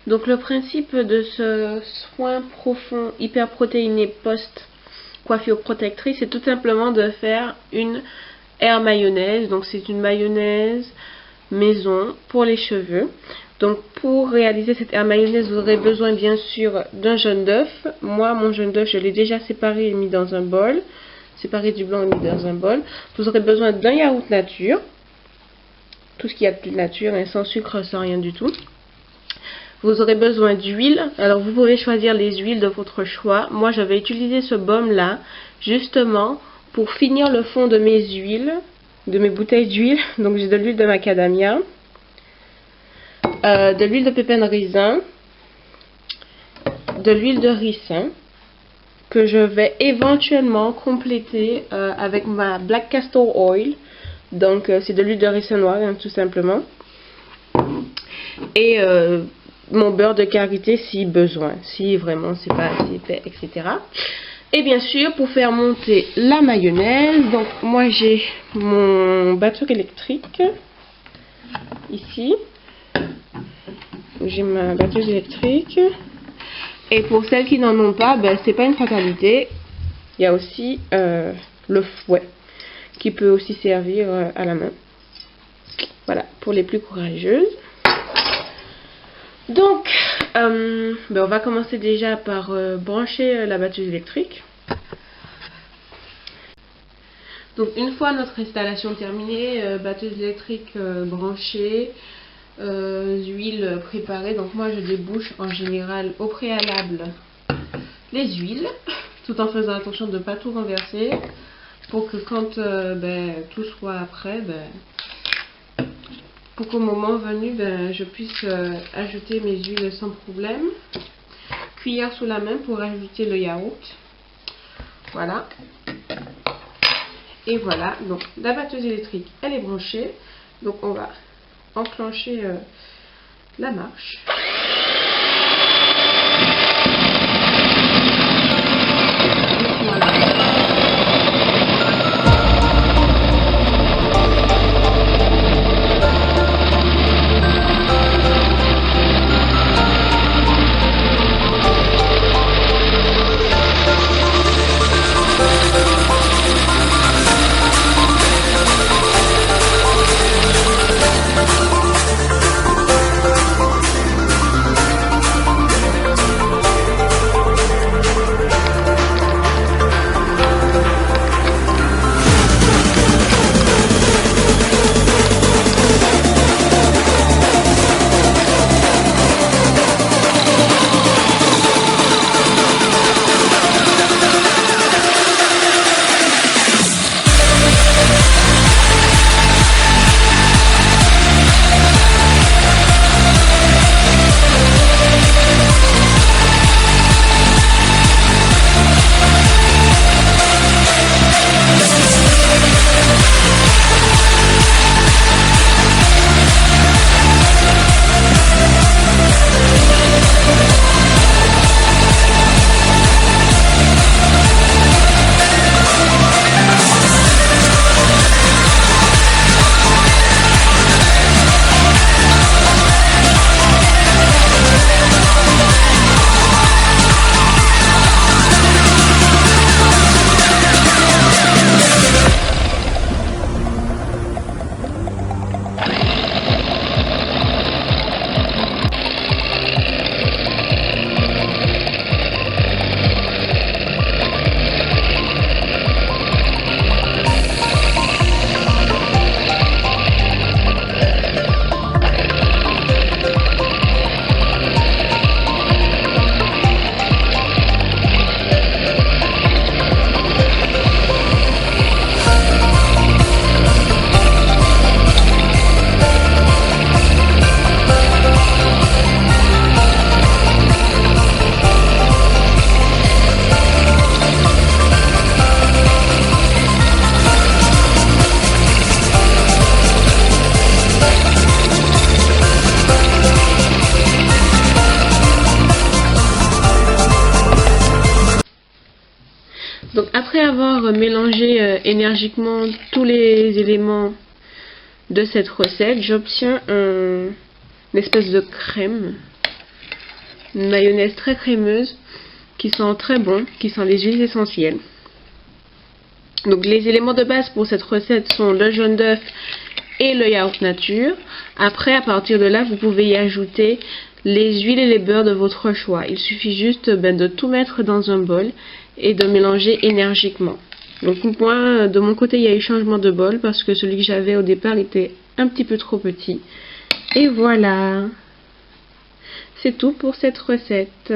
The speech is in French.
Donc le principe de ce soin profond hyper protéiné post coiffure protectrice, c'est tout simplement de faire une air mayonnaise. Donc c'est une mayonnaise maison pour les cheveux. Donc pour réaliser cette air mayonnaise, vous aurez besoin bien sûr d'un jaune d'œuf. Moi, mon jaune d'œuf, je l'ai déjà séparé et mis dans un bol. Séparé du blanc et mis dans un bol. Vous aurez besoin d'un yaourt nature. Tout ce qu'il y a de plus nature, hein, sans sucre, sans rien du tout. Vous aurez besoin d'huile. Alors vous pouvez choisir les huiles de votre choix. Moi, j'avais utilisé ce baume là justement pour finir le fond de mes huiles, de mes bouteilles d'huile. Donc j'ai de l'huile de macadamia, de l'huile de pépins de raisin, de l'huile de ricin que je vais éventuellement compléter avec ma black castor oil. Donc c'est de l'huile de ricin noir, hein, tout simplement. Et mon beurre de karité si besoin, si vraiment c'est pas assez épais, etc. Et bien sûr, pour faire monter la mayonnaise, donc moi j'ai mon batteur électrique ici. J'ai ma batteuse électrique. Et pour celles qui n'en ont pas, ben, c'est pas une fatalité. Il y a aussi le fouet qui peut aussi servir à la main. Voilà, pour les plus courageuses. Donc, ben on va commencer déjà par brancher la batteuse électrique. Donc une fois notre installation terminée, batteuse électrique branchée, huiles préparées. Donc moi je débouche en général au préalable les huiles, tout en faisant attention de ne pas tout renverser, pour que quand tout soit prêt, pour qu'au moment venu, je puisse ajouter mes huiles sans problème. Cuillère sous la main pour ajouter le yaourt. Voilà. Et voilà, donc la batteuse électrique, elle est branchée. Donc on va enclencher la marche. Donc après avoir mélangé énergiquement tous les éléments de cette recette, j'obtiens une espèce de crème. Une mayonnaise très crémeuse qui sent très bon, qui sent les huiles essentielles. Donc les éléments de base pour cette recette sont le jaune d'œuf et le yaourt nature. Après, à partir de là, vous pouvez y ajouter les huiles et les beurres de votre choix. Il suffit juste de tout mettre dans un bol et de mélanger énergiquement. Donc moi, de mon côté, il y a eu changement de bol parce que celui que j'avais au départ était un petit peu trop petit. Et voilà, c'est tout pour cette recette.